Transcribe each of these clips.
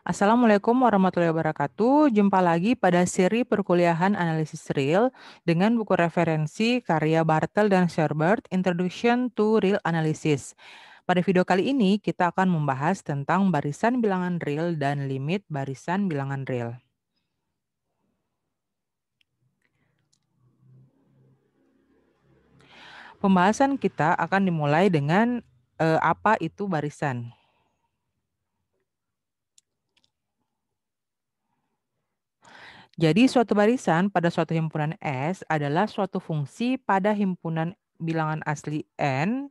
Assalamualaikum warahmatullahi wabarakatuh. Jumpa lagi pada seri perkuliahan analisis real dengan buku referensi karya Bartel dan Sherbert, Introduction to Real Analysis. Pada video kali ini kita akan membahas tentang barisan bilangan real dan limit barisan bilangan real. Pembahasan kita akan dimulai dengan apa itu barisan. Jadi suatu barisan pada suatu himpunan S adalah suatu fungsi pada himpunan bilangan asli N,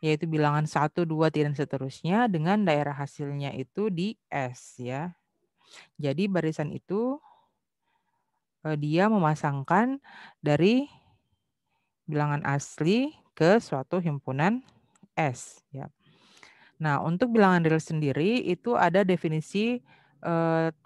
yaitu bilangan 1, 2, 3, dan seterusnya dengan daerah hasilnya itu di S ya. Jadi barisan itu dia memasangkan dari bilangan asli ke suatu himpunan S ya. Nah, untuk bilangan real sendiri itu ada definisi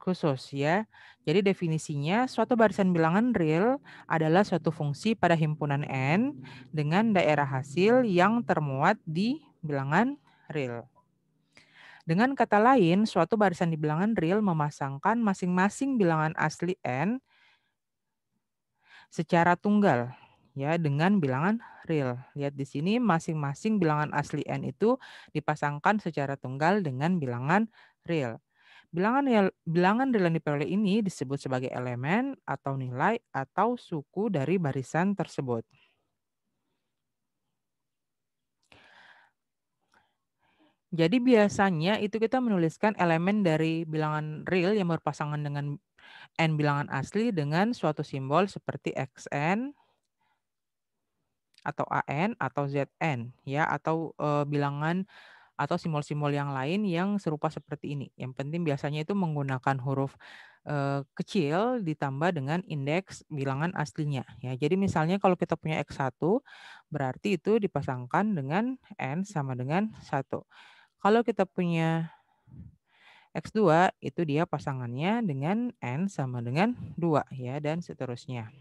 khusus ya. Jadi definisinya suatu barisan bilangan real adalah suatu fungsi pada himpunan N dengan daerah hasil yang termuat di bilangan real. Dengan kata lain, suatu barisan di bilangan real memasangkan masing-masing bilangan asli N secara tunggal ya dengan bilangan real. Lihat di sini masing-masing bilangan asli N itu dipasangkan secara tunggal dengan bilangan real. Bilangan real yang diperoleh ini disebut sebagai elemen atau nilai atau suku dari barisan tersebut. Jadi biasanya itu kita menuliskan elemen dari bilangan real yang berpasangan dengan N bilangan asli dengan suatu simbol seperti XN atau AN atau ZN ya, atau bilangan atau simbol-simbol yang lain yang serupa seperti ini. Yang penting biasanya itu menggunakan huruf kecil ditambah dengan indeks bilangan aslinya ya. Jadi misalnya kalau kita punya X1 berarti itu dipasangkan dengan N sama dengan 1. Kalau kita punya X2 itu dia pasangannya dengan N sama dengan 2 ya, dan seterusnya.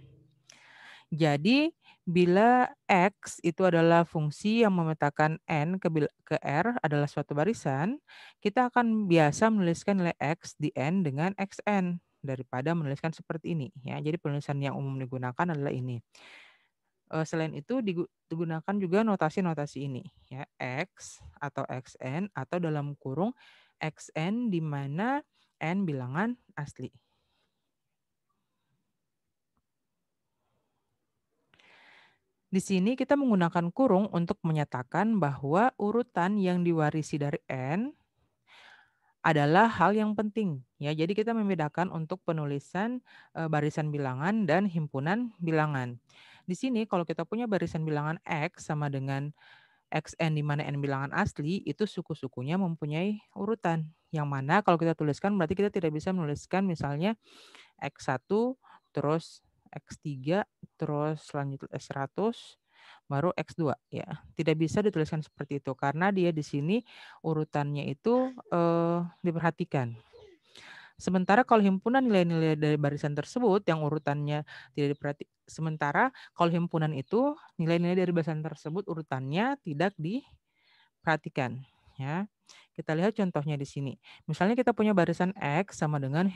Jadi bila X itu adalah fungsi yang memetakan N ke R adalah suatu barisan, kita akan biasa menuliskan nilai X di N dengan XN daripada menuliskan seperti ini ya. Jadi penulisan yang umum digunakan adalah ini. Selain itu digunakan juga notasi-notasi ini ya, X atau XN atau dalam kurung XN di mana N bilangan asli. Di sini kita menggunakan kurung untuk menyatakan bahwa urutan yang diwarisi dari N adalah hal yang penting ya. Jadi kita membedakan untuk penulisan barisan bilangan dan himpunan bilangan. Di sini kalau kita punya barisan bilangan X sama dengan XN di mana N bilangan asli, itu suku-sukunya mempunyai urutan. Yang mana kalau kita tuliskan berarti kita tidak bisa menuliskan misalnya X1 terus X3 terus selanjutnya S100 baru X2 ya. Tidak bisa dituliskan seperti itu karena dia di sini urutannya itu diperhatikan. Sementara kalau himpunan nilai-nilai dari barisan tersebut yang urutannya tidak diperhatikan, sementara kalau himpunan itu nilai-nilai dari barisan tersebut urutannya tidak diperhatikan ya. Kita lihat contohnya di sini. Misalnya kita punya barisan X sama dengan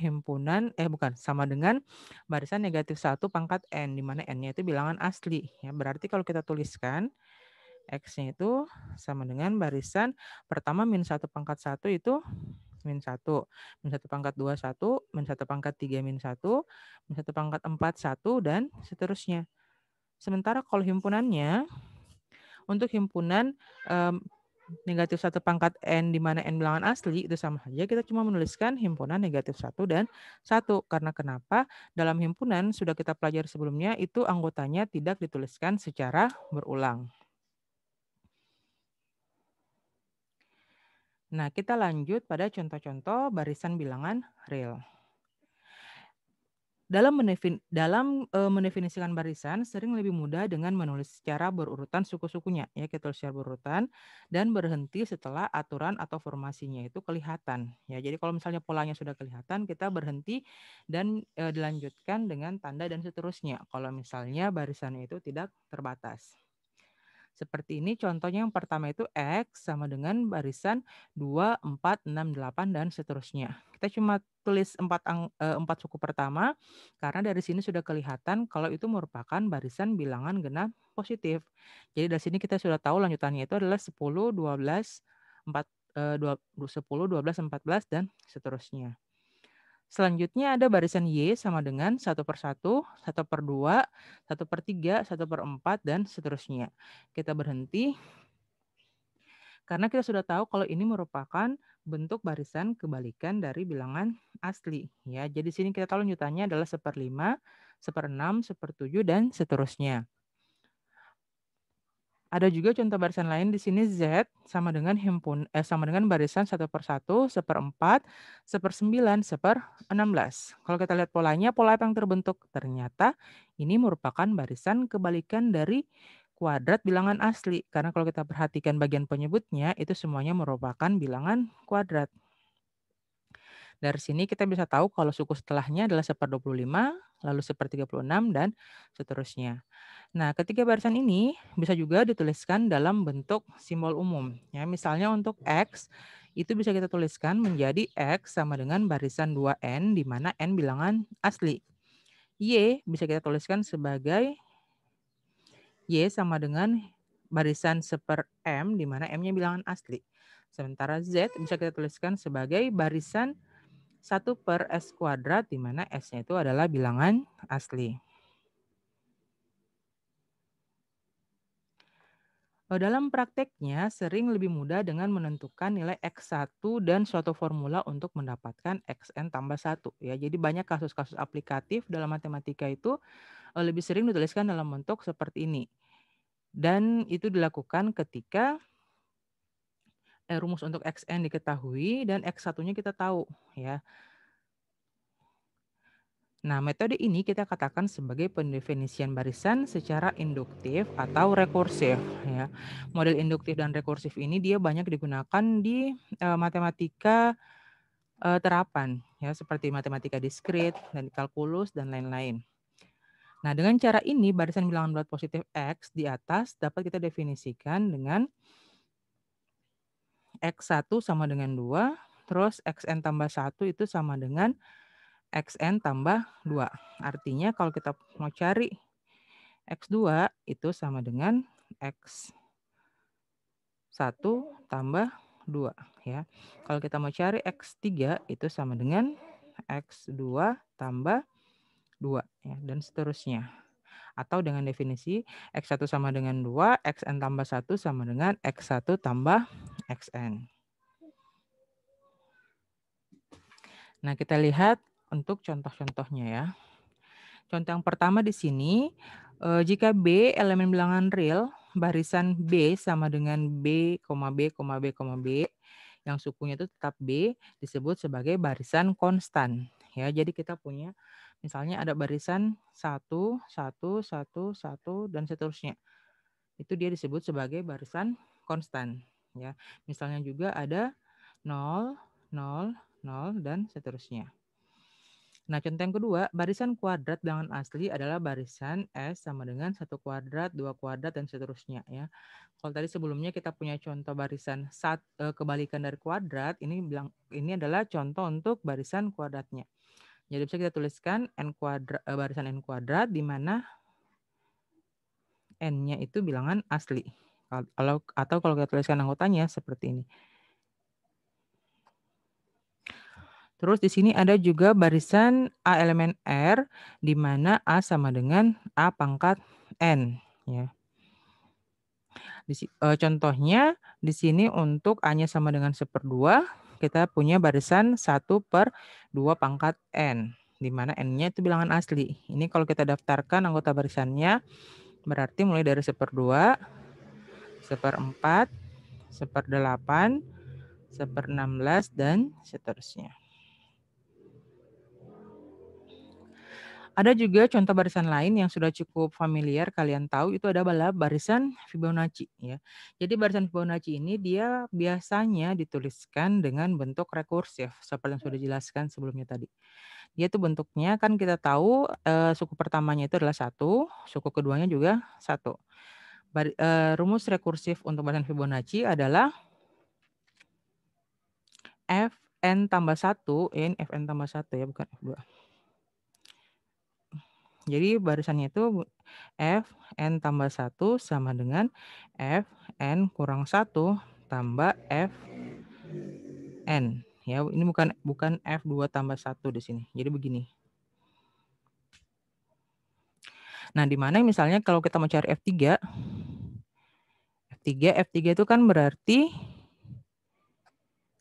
sama dengan barisan negatif 1 pangkat N, di mana N-nya itu bilangan asli. Ya, berarti kalau kita tuliskan X-nya itu sama dengan barisan pertama min 1 pangkat 1 itu min 1, min 1 pangkat 2 1, min 1 pangkat 3 min 1, min 1 pangkat 4 1, dan seterusnya. Sementara kalau himpunannya, untuk himpunan negatif 1 pangkat N di mana N bilangan asli itu sama saja kita cuma menuliskan himpunan negatif 1 dan 1. Karena kenapa? Dalam himpunan sudah kita pelajari sebelumnya itu anggotanya tidak dituliskan secara berulang. Nah, kita lanjut pada contoh-contoh barisan bilangan real. Dalam mendefinisikan barisan sering lebih mudah dengan menulis secara berurutan suku-sukunya ya, kita tulis secara berurutan dan berhenti setelah aturan atau formasinya itu kelihatan ya. Jadi kalau misalnya polanya sudah kelihatan kita berhenti dan dilanjutkan dengan tanda dan seterusnya kalau misalnya barisannya itu tidak terbatas. Seperti ini contohnya yang pertama itu X sama dengan barisan 2, 4, 6, 8, dan seterusnya. Kita cuma tulis 4 suku pertama, karena dari sini sudah kelihatan kalau itu merupakan barisan bilangan genap positif. Jadi dari sini kita sudah tahu lanjutannya itu adalah 10, 12, 4, 10, 12, 14, dan seterusnya. Selanjutnya ada barisan Y sama dengan 1/1, 1/2, 1/3, 1/4, dan seterusnya. Kita berhenti karena kita sudah tahu kalau ini merupakan bentuk barisan kebalikan dari bilangan asli. Ya, jadi sini kita tahu lanjutannya adalah 1/5, 1/6, 1/7, dan seterusnya. Ada juga contoh barisan lain di sini Z sama dengan sama dengan barisan 1/1, 1/4, 1/9, 1/16. Kalau kita lihat polanya, pola apa yang terbentuk? Ternyata ini merupakan barisan kebalikan dari kuadrat bilangan asli. Karena kalau kita perhatikan bagian penyebutnya, itu semuanya merupakan bilangan kuadrat. Dari sini kita bisa tahu kalau suku setelahnya adalah 1/25, lalu 1/36, dan seterusnya. Nah, ketiga barisan ini bisa juga dituliskan dalam bentuk simbol umum. Ya, misalnya untuk X, itu bisa kita tuliskan menjadi X sama dengan barisan 2N, di mana N bilangan asli. Y bisa kita tuliskan sebagai Y sama dengan barisan 1/M, di mana M-nya bilangan asli. Sementara Z bisa kita tuliskan sebagai barisan 1/S², di mana S-nya itu adalah bilangan asli. Dalam prakteknya sering lebih mudah dengan menentukan nilai X1 dan suatu formula untuk mendapatkan Xn tambah 1. Ya. Jadi banyak kasus-kasus aplikatif dalam matematika itu lebih sering dituliskan dalam bentuk seperti ini. Dan itu dilakukan ketika rumus untuk Xn diketahui dan X1-nya kita tahu. Ya. Nah, metode ini kita katakan sebagai pendefinisian barisan secara induktif atau rekursif. Ya. Model induktif dan rekursif ini dia banyak digunakan di matematika terapan, ya, seperti matematika diskrit dan kalkulus dan lain-lain. Nah, dengan cara ini barisan bilangan bulat positif X di atas dapat kita definisikan dengan X1 sama dengan 2, terus Xn tambah 1 itu sama dengan Xn tambah 2. Artinya kalau kita mau cari X2 itu sama dengan X1 tambah 2. Ya. Kalau kita mau cari X3 itu sama dengan X2 tambah 2. Ya, dan seterusnya. Atau dengan definisi X1 sama dengan 2, Xn tambah 1 sama dengan X1 tambah Xn. Nah, kita lihat untuk contoh-contohnya ya. Contoh yang pertama di sini, jika B elemen bilangan real, barisan B sama dengan B, B, B, B, yang sukunya itu tetap B, disebut sebagai barisan konstan. Ya, jadi kita punya misalnya ada barisan 1, 1, 1, 1, dan seterusnya. Itu dia disebut sebagai barisan konstan. Ya, misalnya juga ada 0, 0, 0, dan seterusnya. Nah, contoh yang kedua, barisan kuadrat bilangan asli adalah barisan S sama dengan 1², 2², dan seterusnya ya. Kalau tadi sebelumnya kita punya contoh barisan kebalikan dari kuadrat, ini adalah contoh untuk barisan kuadratnya. Jadi bisa kita tuliskan barisan n kuadrat di mana n-nya itu bilangan asli. Atau kalau kita tuliskan anggotanya seperti ini. Terus di sini ada juga barisan A elemen R, di mana A sama dengan A pangkat N. Ya. Contohnya di sini untuk A-nya sama dengan 1/2, kita punya barisan 1/2 pangkat N, di mana N-nya itu bilangan asli. Ini kalau kita daftarkan anggota barisannya, berarti mulai dari 1/2, 1/4, 1/8, 1/16, dan seterusnya. Ada juga contoh barisan lain yang sudah cukup familiar kalian tahu itu adalah barisan Fibonacci ya. Jadi barisan Fibonacci ini dia biasanya dituliskan dengan bentuk rekursif seperti yang sudah dijelaskan sebelumnya tadi. Dia tuh bentuknya kan kita tahu suku pertamanya itu adalah 1, suku keduanya juga 1. Rumus rekursif untuk barisan Fibonacci adalah Fn tambah 1, ini Fn tambah 1 ya, bukan F2. Jadi barisannya itu Fn tambah 1 sama dengan Fn kurang 1 tambah Fn. Ya, ini bukan F2 tambah 1 di sini. Jadi begini. Nah, di mana misalnya kalau kita mau cari F3 itu kan berarti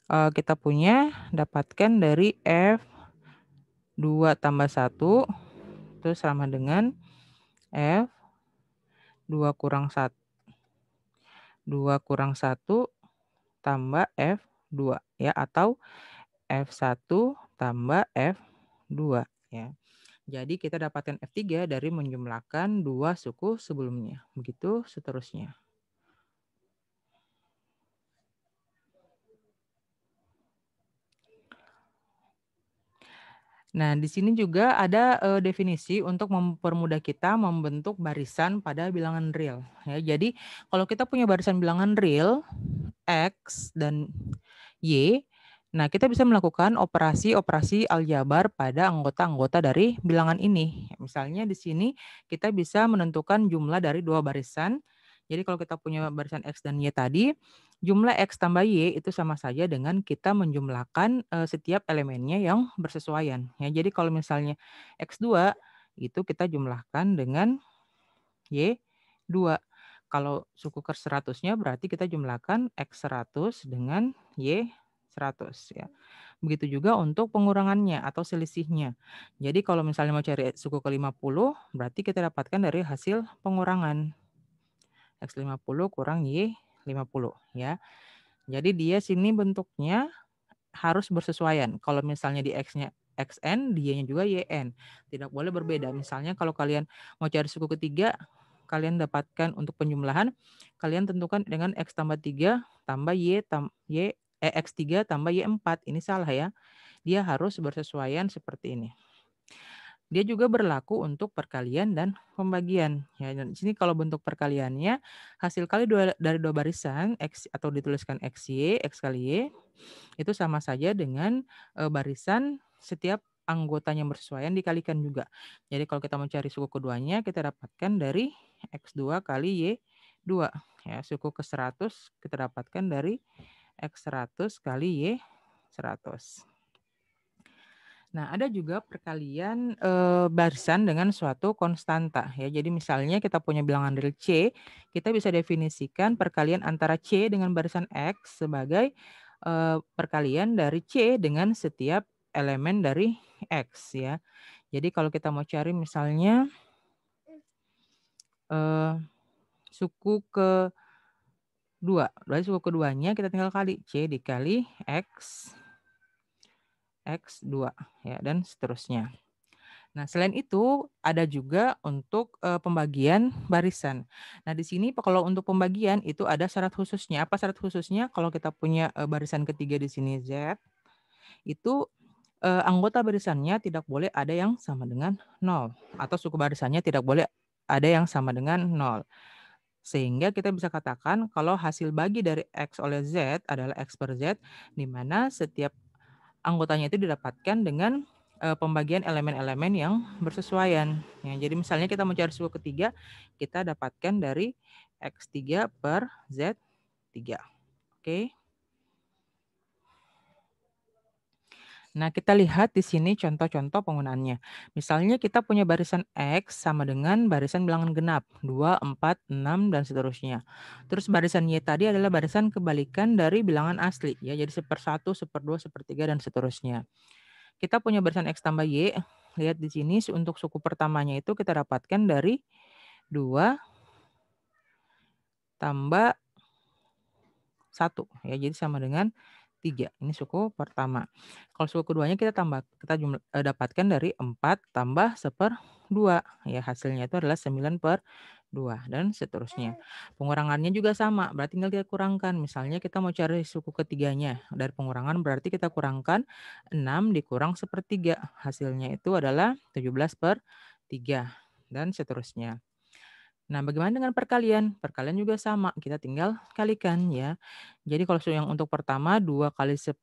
kita punya dapatkan dari F2 tambah 1 itu sama dengan F2 kurang 1 tambah F2 ya, atau F1 tambah F2 ya. Jadi kita dapatkan F3 dari menjumlahkan dua suku sebelumnya. Begitu seterusnya. Nah, di sini juga ada definisi untuk mempermudah kita membentuk barisan pada bilangan real. Ya, jadi kalau kita punya barisan bilangan real X dan Y, nah kita bisa melakukan operasi-operasi aljabar pada anggota-anggota dari bilangan ini. Misalnya di sini kita bisa menentukan jumlah dari dua barisan. Jadi kalau kita punya barisan X dan Y tadi, jumlah X tambah Y itu sama saja dengan kita menjumlahkan setiap elemennya yang bersesuaian. Ya, jadi kalau misalnya X2 itu kita jumlahkan dengan Y2. Kalau suku ke 100-nya berarti kita jumlahkan X100 dengan Y100 ya. Begitu juga untuk pengurangannya atau selisihnya. Jadi kalau misalnya mau cari suku ke-50 berarti kita dapatkan dari hasil pengurangan. X50 kurang Y50 ya. Jadi dia sini bentuknya harus bersesuaian. Kalau misalnya di X-nya XN, dia-nya juga YN. Tidak boleh berbeda. Misalnya kalau kalian mau cari suku ketiga, kalian dapatkan untuk penjumlahan, kalian tentukan dengan X tambah 3 tambah X3 tambah Y4. Ini salah ya. Dia harus bersesuaian seperti ini. Dia juga berlaku untuk perkalian dan pembagian. Ya, dan di sini kalau bentuk perkaliannya, hasil kali dari dua barisan X atau dituliskan XY, X kali Y, itu sama saja dengan barisan setiap anggotanya bersesuaian dikalikan juga. Jadi kalau kita mencari suku keduanya, kita dapatkan dari X2 kali Y2. Ya, suku ke 100 kita dapatkan dari X100 kali Y100. Nah, ada juga perkalian barisan dengan suatu konstanta ya. Jadi misalnya kita punya bilangan real C, kita bisa definisikan perkalian antara C dengan barisan X sebagai perkalian dari C dengan setiap elemen dari X ya. Jadi kalau kita mau cari misalnya suku kedua, berarti suku keduanya kita tinggal kali C dikali X2 ya, dan seterusnya. Nah, selain itu ada juga untuk pembagian barisan. Nah, di sini kalau untuk pembagian itu ada syarat khususnya. Apa syarat khususnya? Kalau kita punya barisan ketiga di sini Z, itu anggota barisannya tidak boleh ada yang sama dengan 0 atau suku barisannya tidak boleh ada yang sama dengan 0. Sehingga kita bisa katakan kalau hasil bagi dari X oleh Z adalah X per Z, di mana setiap anggotanya itu didapatkan dengan pembagian elemen-elemen yang bersesuaian. Ya, jadi misalnya kita mencari suku ketiga, kita dapatkan dari X3 per Z3. Oke. Nah, kita lihat di sini contoh-contoh penggunaannya. Misalnya kita punya barisan X sama dengan barisan bilangan genap, 2, 4, 6, dan seterusnya. Terus barisan Y tadi adalah barisan kebalikan dari bilangan asli, ya, jadi 1/1, 1/2, 1/3, dan seterusnya. Kita punya barisan X tambah Y, lihat di sini untuk suku pertamanya itu kita dapatkan dari 2 tambah 1, ya, jadi sama dengan 3. Ini suku pertama. Kalau suku keduanya kita dapatkan dari 4 tambah 1/2. Ya, hasilnya itu adalah 9/2 dan seterusnya. Pengurangannya juga sama, berarti tinggal kita kurangkan. Misalnya kita mau cari suku ketiganya. Dari pengurangan berarti kita kurangkan 6 dikurang 1/3. Hasilnya itu adalah 17/3 dan seterusnya. Nah, bagaimana dengan perkalian? Perkalian juga sama, kita tinggal kalikan ya. Jadi kalau yang untuk pertama 2 kali 1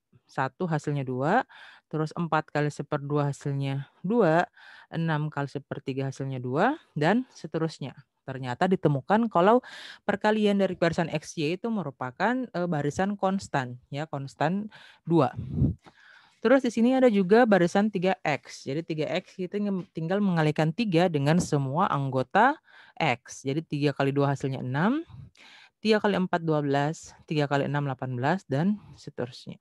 hasilnya 2, terus 4 kali 1/2 hasilnya 2, 6 kali 1/3 hasilnya 2, dan seterusnya. Ternyata ditemukan kalau perkalian dari barisan XY itu merupakan barisan konstan ya, konstan 2. Terus di sini ada juga barisan 3X. Jadi 3X kita tinggal mengalikan 3 dengan semua anggota X. Jadi 3 kali 2 hasilnya 6, 3 kali 4 12, 3 kali 6 18, dan seterusnya.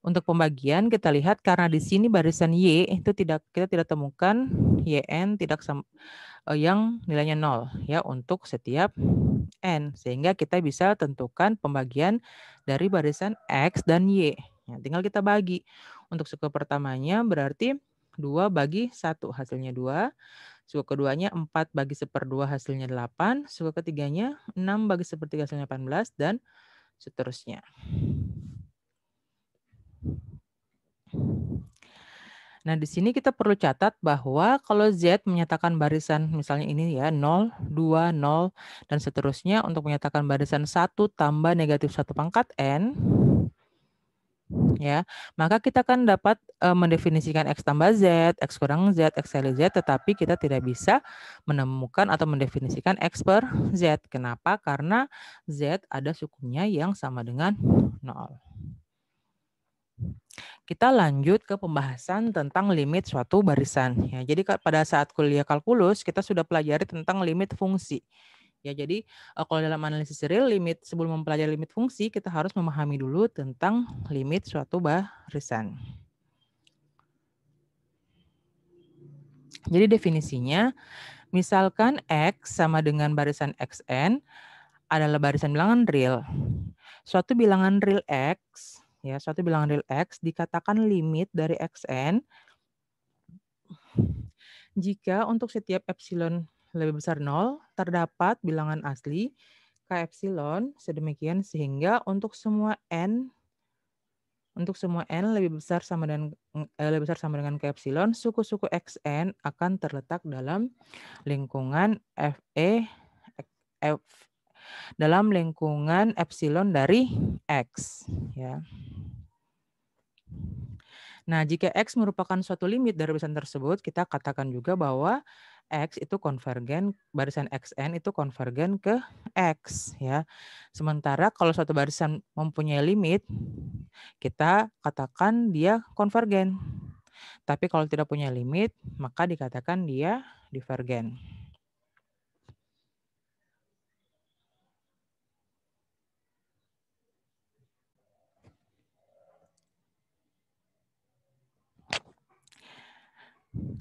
Untuk pembagian kita lihat karena di sini barisan Y itu kita tidak temukan YN yang nilainya 0 ya untuk setiap N. Sehingga kita bisa tentukan pembagian dari barisan X dan Y. Ya, tinggal kita bagi. Untuk suku pertamanya berarti 2 bagi 1 hasilnya 2. Suku keduanya 4 bagi 1/2 hasilnya 8. Suku ketiganya 6 bagi 1/3 hasilnya 18 dan seterusnya. Nah, di sini kita perlu catat bahwa kalau Z menyatakan barisan misalnya ini ya 0, 2, 0, dan seterusnya untuk menyatakan barisan 1 tambah negatif 1 pangkat N, ya, maka kita kan dapat mendefinisikan X tambah Z, X kurang Z, X kali Z, tetapi kita tidak bisa menemukan atau mendefinisikan X per Z. Kenapa? Karena Z ada sukunya yang sama dengan 0. Kita lanjut ke pembahasan tentang limit suatu barisan. Ya, jadi pada saat kuliah kalkulus kita sudah pelajari tentang limit fungsi. Ya, jadi kalau dalam analisis real limit sebelum mempelajari limit fungsi kita harus memahami dulu tentang limit suatu barisan. Jadi definisinya, misalkan X sama dengan barisan XN adalah barisan bilangan real. Suatu bilangan real X, ya, suatu bilangan real X dikatakan limit dari XN jika untuk setiap epsilon lebih besar 0, terdapat bilangan asli K epsilon sedemikian sehingga untuk semua N lebih besar sama dengan K epsilon, suku-suku XN akan terletak dalam lingkungan dalam lingkungan epsilon dari X, ya. Nah, jika X merupakan suatu limit dari barisan tersebut, kita katakan juga bahwa X itu konvergen, barisan XN itu konvergen ke X, ya. Sementara kalau suatu barisan mempunyai limit, kita katakan dia konvergen. Tapi kalau tidak punya limit, maka dikatakan dia divergen.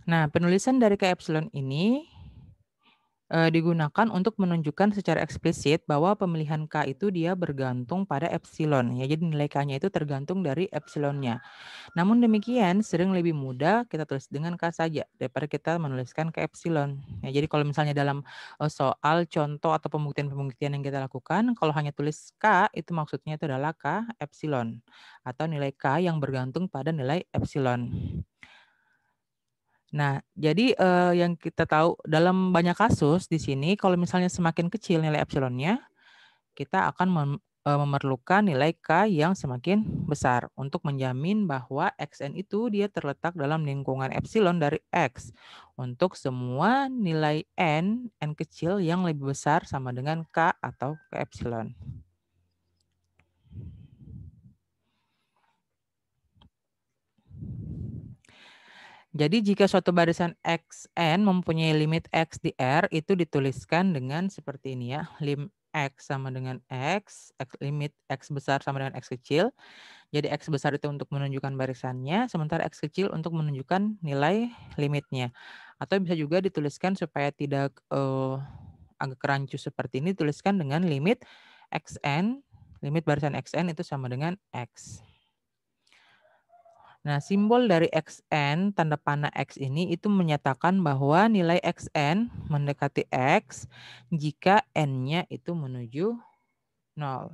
Nah, penulisan dari K epsilon ini digunakan untuk menunjukkan secara eksplisit bahwa pemilihan K itu dia bergantung pada epsilon. Ya, jadi nilai K-nya itu tergantung dari epsilonnya. Namun demikian, sering lebih mudah kita tulis dengan K saja daripada kita menuliskan K epsilon. Ya, jadi kalau misalnya dalam soal contoh atau pembuktian-pembuktian yang kita lakukan, kalau hanya tulis K, itu maksudnya itu adalah K epsilon atau nilai K yang bergantung pada nilai epsilon. Nah, jadi yang kita tahu dalam banyak kasus di sini kalau misalnya semakin kecil nilai epsilonnya, kita akan memerlukan nilai K yang semakin besar untuk menjamin bahwa XN itu dia terletak dalam lingkungan epsilon dari X untuk semua nilai N kecil yang lebih besar sama dengan K atau K epsilon. Jadi jika suatu barisan XN mempunyai limit X di R itu dituliskan dengan seperti ini ya. Lim X sama dengan limit X besar sama dengan X kecil. Jadi X besar itu untuk menunjukkan barisannya, sementara X kecil untuk menunjukkan nilai limitnya. Atau bisa juga dituliskan supaya tidak agak rancu seperti ini, tuliskan dengan limit XN, limit barisan XN itu sama dengan X. Nah, simbol dari XN, tanda panah X ini itu menyatakan bahwa nilai XN mendekati X jika N-nya itu menuju 0.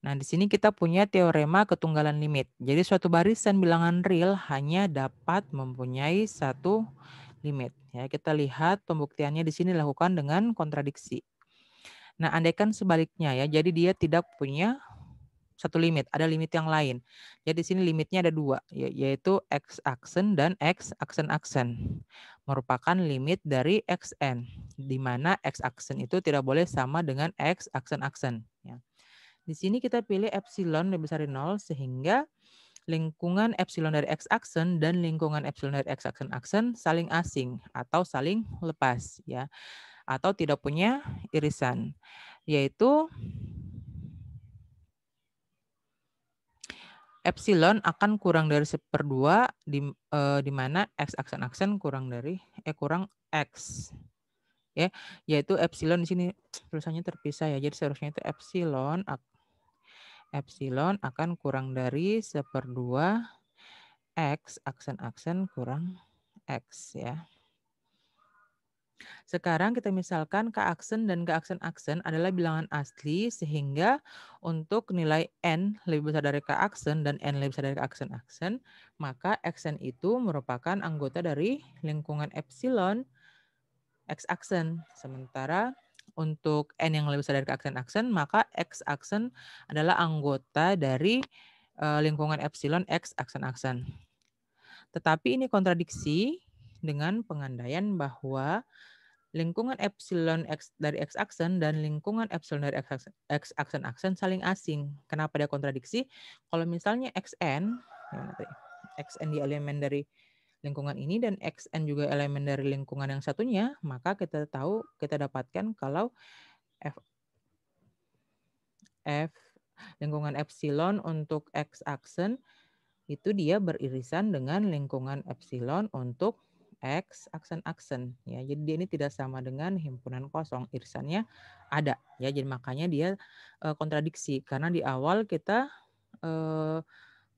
Nah, di sini kita punya teorema ketunggalan limit. Jadi suatu barisan bilangan real hanya dapat mempunyai satu limit. Ya, kita lihat pembuktiannya di sini dilakukan dengan kontradiksi. Nah, andaikan sebaliknya ya, jadi dia tidak punya satu limit, ada limit yang lain. Jadi di sini limitnya ada dua, yaitu x aksen dan x aksen-aksen. Merupakan limit dari xn, di mana x aksen itu tidak boleh sama dengan x aksen-aksen. Ya. Di sini kita pilih epsilon lebih besar dari 0 sehingga lingkungan epsilon dari x aksen dan lingkungan epsilon dari x aksen-aksen saling asing atau saling lepas ya, atau tidak punya irisan, yaitu epsilon akan kurang dari 1/2 di mana x aksen-aksen kurang dari kurang x ya, yaitu epsilon di sini tulisannya terpisah ya. Jadi seharusnya itu epsilon akan kurang dari 1/2 x aksen-aksen kurang x ya. Sekarang kita misalkan K aksen dan K aksen-aksen adalah bilangan asli sehingga untuk nilai N lebih besar dari K aksen dan N lebih besar dari K aksen-aksen, maka Xn itu merupakan anggota dari lingkungan epsilon X aksen. Sementara untuk N yang lebih besar dari K aksen-aksen, maka X aksen adalah anggota dari lingkungan epsilon X aksen-aksen. Tetapi ini kontradiksi dengan pengandaian bahwa lingkungan epsilon X dari X aksen dan lingkungan epsilon dari X aksen saling asing. Kenapa dia kontradiksi? Kalau misalnya XN, XN di elemen dari lingkungan ini dan XN juga elemen dari lingkungan yang satunya, maka kita dapatkan kalau F lingkungan epsilon untuk X aksen itu dia beririsan dengan lingkungan epsilon untuk X aksen-aksen ya. Jadi dia ini tidak sama dengan himpunan kosong, irisannya ada ya. Jadi makanya dia kontradiksi karena di awal kita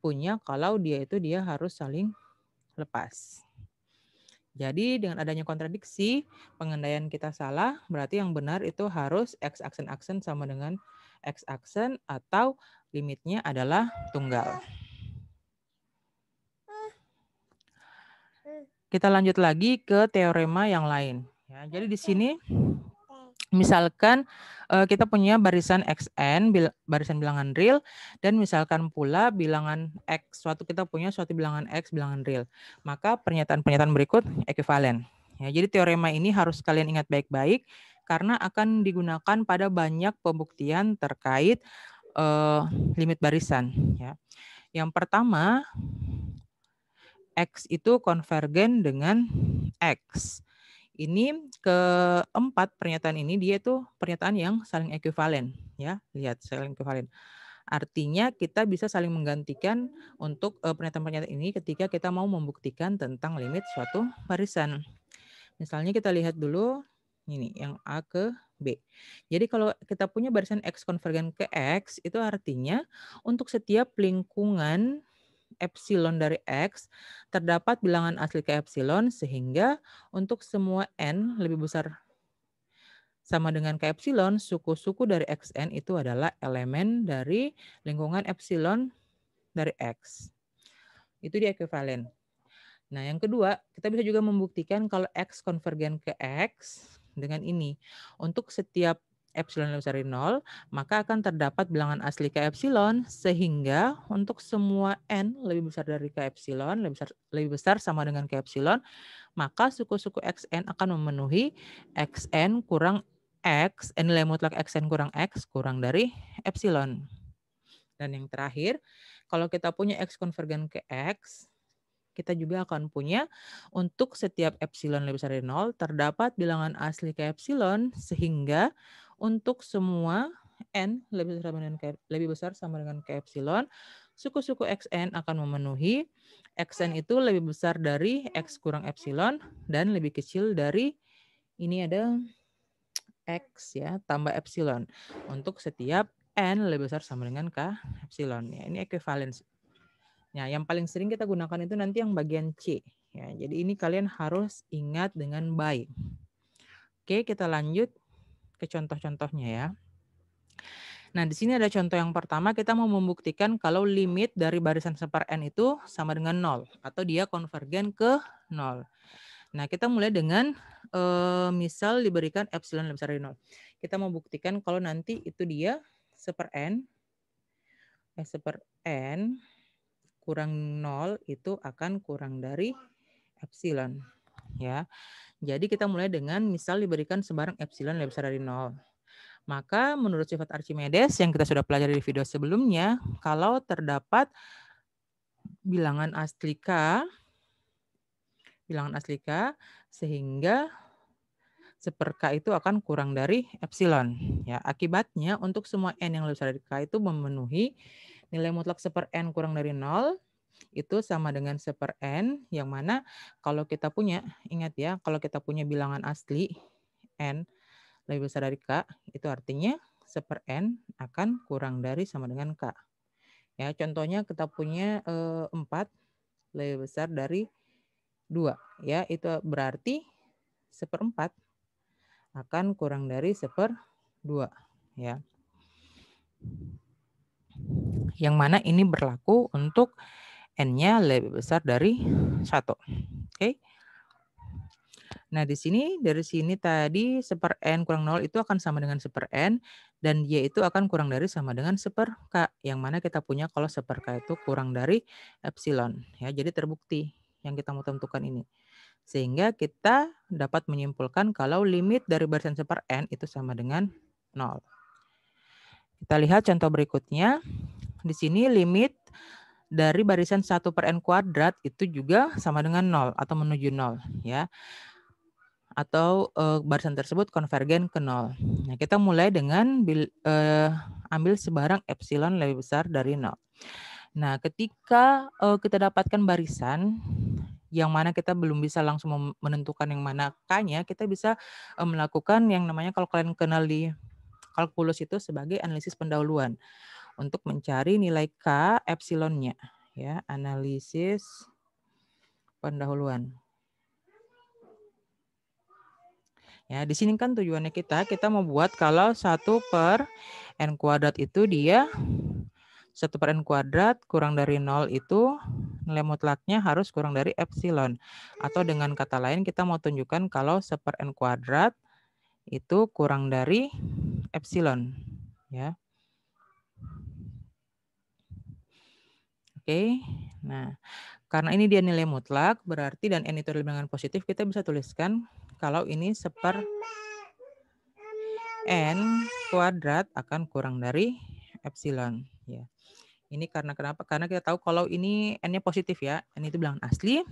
punya kalau dia harus saling lepas. Jadi dengan adanya kontradiksi, pengandaian kita salah, berarti yang benar itu harus X aksen-aksen sama dengan X aksen atau limitnya adalah tunggal. Kita lanjut lagi ke teorema yang lain. Ya, jadi di sini misalkan kita punya barisan xn, barisan bilangan real, dan misalkan pula bilangan x, kita punya suatu bilangan x, bilangan real. Maka pernyataan-pernyataan berikut ekuivalen. Ya, jadi teorema ini harus kalian ingat baik-baik karena akan digunakan pada banyak pembuktian terkait limit barisan. Ya. Yang pertama, X itu konvergen dengan X. Ini keempat pernyataan ini dia tuh pernyataan yang saling ekuivalen ya. Lihat saling ekuivalen. Artinya kita bisa saling menggantikan untuk pernyataan-pernyataan ini ketika kita mau membuktikan tentang limit suatu barisan. Misalnya kita lihat dulu ini yang A ke B. Jadi kalau kita punya barisan X konvergen ke X itu artinya untuk setiap lingkungan epsilon dari X, terdapat bilangan asli ke epsilon sehingga untuk semua N lebih besar sama dengan ke epsilon, suku-suku dari Xn itu adalah elemen dari lingkungan epsilon dari X. Itu dia ekuivalen. Nah, yang kedua, kita bisa juga membuktikan kalau X konvergen ke X dengan ini. Untuk setiap epsilon lebih besar dari 0, maka akan terdapat bilangan asli K epsilon, sehingga untuk semua N lebih besar dari K epsilon, lebih besar sama dengan K epsilon, maka suku-suku Xn akan memenuhi Xn kurang X, nilai mutlak Xn kurang X, kurang dari epsilon. Dan yang terakhir, kalau kita punya X konvergen ke X, kita juga akan punya untuk setiap epsilon lebih besar dari 0 terdapat bilangan asli ke epsilon sehingga untuk semua n lebih besar sama dengan ke epsilon, suku-suku xn akan memenuhi xn itu lebih besar dari x kurang epsilon dan lebih kecil dari ini ada x ya tambah epsilon untuk setiap n lebih besar sama dengan k epsilon ya. Ini ekuivalen. Nah, yang paling sering kita gunakan itu nanti yang bagian C. Ya, jadi ini kalian harus ingat dengan baik. Oke, kita lanjut ke contoh-contohnya ya. Nah, di sini ada contoh yang pertama, kita mau membuktikan kalau limit dari barisan seper n itu sama dengan 0 atau dia konvergen ke 0. Nah, kita mulai dengan misal diberikan epsilon lebih besar dari 0. Kita mau buktikan kalau nanti itu dia seper n kurang 0 itu akan kurang dari epsilon, ya. Jadi kita mulai dengan misal diberikan sebarang epsilon lebih besar dari 0. Maka menurut sifat Archimedes yang kita sudah pelajari di video sebelumnya, kalau terdapat bilangan asli K sehingga seper K itu akan kurang dari epsilon. Ya, akibatnya untuk semua n yang lebih besar dari K itu memenuhi nilai mutlak seper n kurang dari 0 itu sama dengan seper n, yang mana kalau kita punya, ingat ya, kalau kita punya bilangan asli n lebih besar dari K, itu artinya seper n akan kurang dari sama dengan K. Ya, contohnya kita punya 4 lebih besar dari 2. Ya, itu berarti seperempat akan kurang dari 1/2. Ya. Yang mana ini berlaku untuk n-nya lebih besar dari 1. Oke. Nah, dari sini tadi seper n kurang 0 itu akan sama dengan seper n, dan y itu akan kurang dari sama dengan seper K, yang mana kita punya kalau seper K itu kurang dari epsilon. Ya, jadi terbukti yang kita mau tentukan ini. Sehingga kita dapat menyimpulkan kalau limit dari barisan seper n itu sama dengan 0. Kita lihat contoh berikutnya. Di sini limit dari barisan 1/n kuadrat itu juga sama dengan 0 atau menuju 0, ya. Atau barisan tersebut konvergen ke 0. Nah, kita mulai dengan ambil sebarang epsilon lebih besar dari 0. Nah, ketika kita dapatkan barisan yang mana kita belum bisa langsung menentukan yang mana K-nya, kita bisa melakukan yang namanya, kalau kalian kenal di kalkulus itu, sebagai analisis pendahuluan untuk mencari nilai K epsilonnya, ya, analisis pendahuluan. Ya, di sini kan tujuannya kita mau buat kalau 1/n kuadrat itu dia 1/n kuadrat kurang dari 0 itu nilai mutlaknya harus kurang dari epsilon. Atau dengan kata lain kita mau tunjukkan kalau 1/n kuadrat itu kurang dari epsilon, ya. Oke. Nah, karena ini dia nilai mutlak, berarti dan n itu adalah bilangan positif, kita bisa tuliskan kalau ini 1/n kuadrat akan kurang dari epsilon, ya. Ini karena kenapa? Karena kita tahu kalau ini n-nya positif, ya. N itu bilangan asli,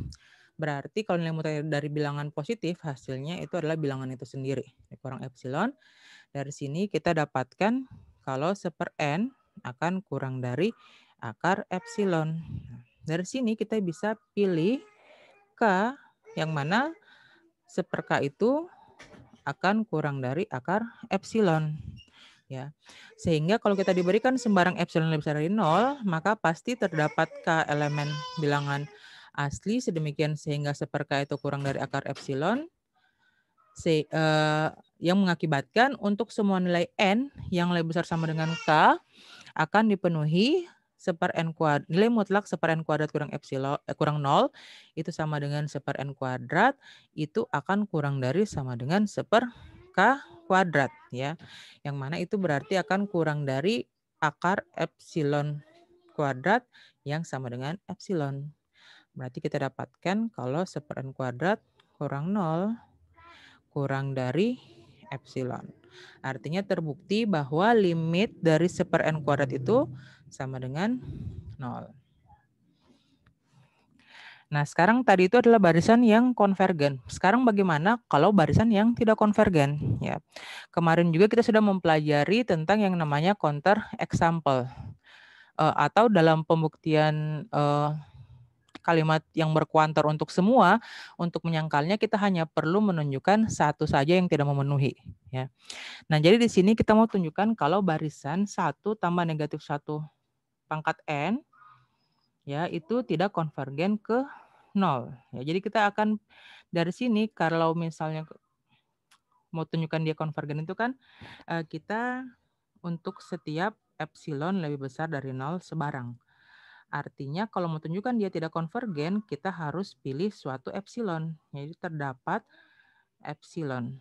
berarti kalau nilai mutlak dari bilangan positif, hasilnya itu adalah bilangan itu sendiri, kurang epsilon. Dari sini kita dapatkan kalau 1/n akan kurang dari akar epsilon. Dari sini kita bisa pilih K, yang mana 1/K itu akan kurang dari akar epsilon. Ya. Sehingga kalau kita diberikan sembarang epsilon lebih besar dari 0, maka pasti terdapat K elemen bilangan asli sedemikian sehingga 1/K itu kurang dari akar epsilon, yang mengakibatkan untuk semua nilai n yang lebih besar sama dengan K akan dipenuhi 1/n kuadrat, nilai mutlak 1/n kuadrat kurang epsilon kurang 0 itu sama dengan 1/n kuadrat, itu akan kurang dari sama dengan 1/k kuadrat, ya. Yang mana itu berarti akan kurang dari akar epsilon kuadrat yang sama dengan epsilon. Berarti kita dapatkan kalau 1/n kuadrat kurang 0 kurang dari epsilon. Artinya terbukti bahwa limit dari 1/n kuadrat itu sama dengan 0. Nah, sekarang tadi itu adalah barisan yang konvergen. Sekarang bagaimana kalau barisan yang tidak konvergen? Ya. Kemarin juga kita sudah mempelajari tentang yang namanya counter example. Atau dalam pembuktian kalimat yang berkuantor untuk semua, untuk menyangkalnya kita hanya perlu menunjukkan satu saja yang tidak memenuhi, ya. Nah, jadi di sini kita mau tunjukkan kalau barisan 1 tambah negatif 1 pangkat n, ya, itu tidak konvergen ke 0. Ya, jadi kita akan dari sini kalau misalnya mau tunjukkan dia konvergen itu kan kita untuk setiap epsilon lebih besar dari 0 sebarang. Artinya kalau mau tunjukkan dia tidak konvergen, kita harus pilih suatu epsilon. Jadi terdapat epsilon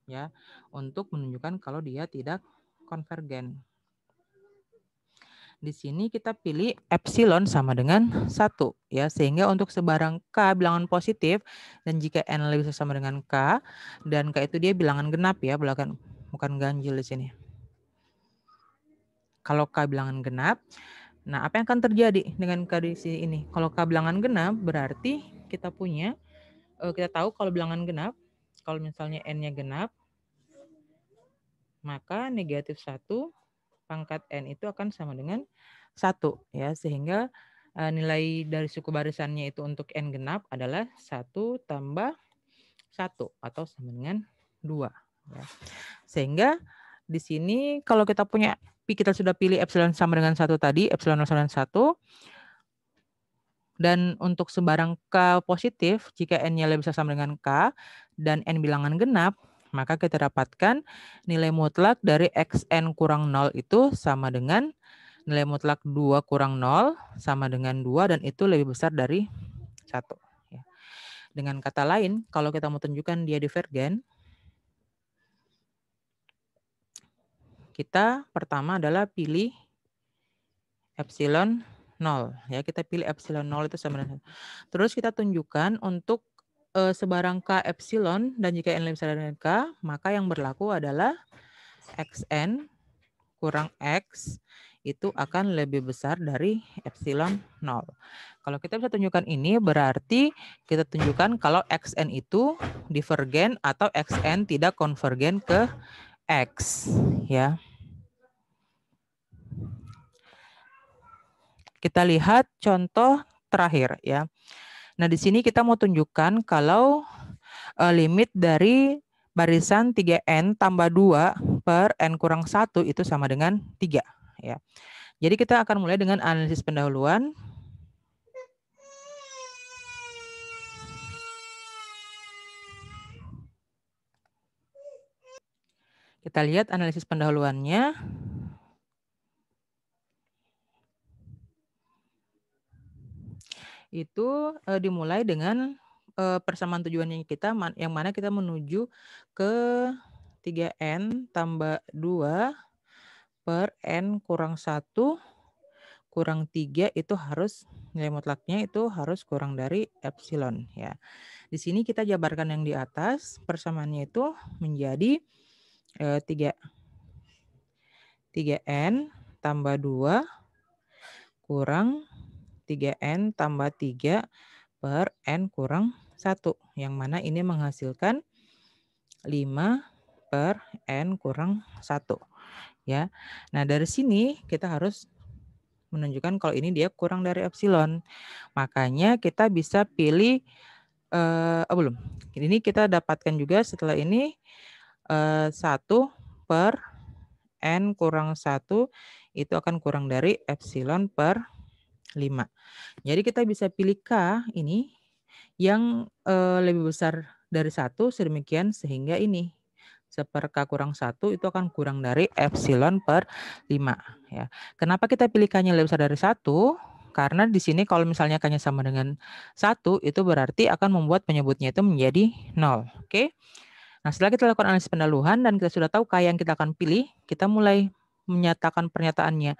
ya untuk menunjukkan kalau dia tidak konvergen. Di sini kita pilih epsilon sama dengan 1 ya, sehingga untuk sebarang K bilangan positif dan jika N lebih besar sama dengan K dan K itu dia bilangan genap ya, bukan ganjil di sini. Kalau K bilangan genap, nah apa yang akan terjadi dengan kondisi ini? Kalau K bilangan genap berarti kita tahu kalau bilangan genap, kalau misalnya N-nya genap, maka negatif 1 pangkat N itu akan sama dengan 1 ya, sehingga nilai dari suku barisannya itu untuk N genap adalah 1 tambah 1 atau sama dengan 2 ya. Sehingga di sini kalau kita sudah pilih epsilon sama dengan 1 tadi, epsilon sama dengan 1, dan untuk sebarang K positif, jika N-nya lebih besar sama dengan K dan N bilangan genap, maka kita dapatkan nilai mutlak dari Xn kurang 0 itu sama dengan nilai mutlak 2 kurang 0 sama dengan 2 dan itu lebih besar dari 1. Ya. Dengan kata lain, kalau kita mau tunjukkan dia divergen, kita pertama adalah pilih epsilon 0. Ya, kita pilih epsilon 0 itu sama dengan 1. Terus kita tunjukkan untuk sebarang K epsilon dan jika N lebih besar dari K, maka yang berlaku adalah Xn kurang X itu akan lebih besar dari epsilon 0. Kalau kita bisa tunjukkan ini berarti kita tunjukkan kalau Xn itu divergen atau Xn tidak konvergen ke X ya. Kita lihat contoh terakhir ya. Nah, di sini kita mau tunjukkan kalau limit dari barisan 3N tambah 2 per N kurang 1 itu sama dengan 3 ya. Jadi kita akan mulai dengan analisis pendahuluan. Kita lihat analisis pendahuluannya. Itu dimulai dengan persamaan tujuannya kita yang mana kita menuju ke 3N tambah 2 per N kurang 1 kurang 3 itu harus nilai mutlaknya itu harus kurang dari epsilon ya. Di sini kita jabarkan yang di atas, persamaannya itu menjadi 3N tambah 2 kurang 3N tambah 3 per N kurang 1. Yang mana ini menghasilkan 5 per N kurang 1. Ya. Nah, dari sini kita harus menunjukkan kalau ini dia kurang dari epsilon. Makanya kita bisa pilih, belum. Ini kita dapatkan juga setelah ini 1 per N kurang 1 itu akan kurang dari epsilon per 5. Jadi kita bisa pilih K ini yang lebih besar dari 1 sedemikian sehingga ini 1/K kurang 1 itu akan kurang dari epsilon per 5 ya. Kenapa kita pilih K-nya lebih besar dari 1? Karena di sini kalau misalnya K-nya sama dengan 1 itu berarti akan membuat penyebutnya itu menjadi 0. Oke. Nah, setelah kita lakukan analisis pendahuluan dan kita sudah tahu K yang kita akan pilih, kita mulai menyatakan pernyataannya.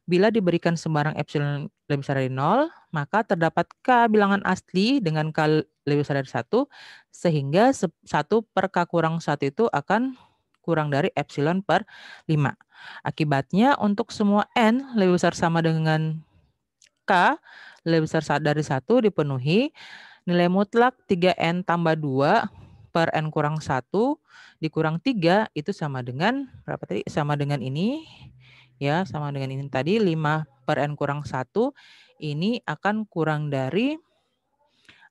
Bila diberikan sembarang epsilon lebih besar dari 0, maka terdapat K bilangan asli dengan K lebih besar dari 1, sehingga 1 per K kurang 1 itu akan kurang dari epsilon per 5. Akibatnya untuk semua N lebih besar sama dengan K lebih besar dari 1 dipenuhi, nilai mutlak 3N tambah 2 per N kurang 1 dikurang 3 itu sama dengan berapa tadi? Sama dengan ini. Ya, sama dengan ini tadi 5 per N kurang 1 ini akan kurang dari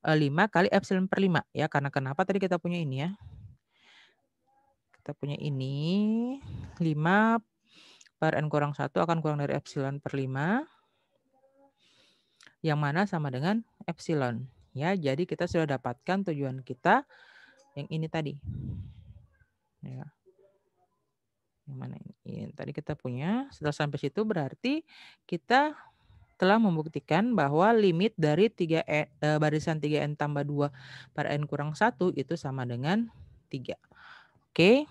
5 kali epsilon per 5 ya. Karena kenapa tadi kita punya ini ya. Kita punya ini 5 per N kurang 1 akan kurang dari epsilon per 5 yang mana sama dengan epsilon ya. Jadi kita sudah dapatkan tujuan kita yang ini tadi. Ya. Yang mana ini? Tadi kita punya, setelah sampai situ berarti kita telah membuktikan bahwa limit dari barisan 3N tambah 2 per N kurang 1 itu sama dengan 3. Oke.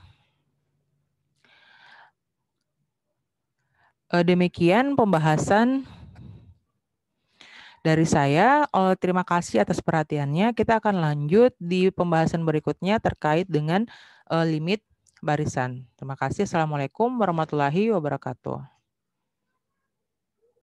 Demikian pembahasan dari saya. Terima kasih atas perhatiannya. Kita akan lanjut di pembahasan berikutnya terkait dengan limit barisan. Terima kasih. Assalamualaikum warahmatullahi wabarakatuh.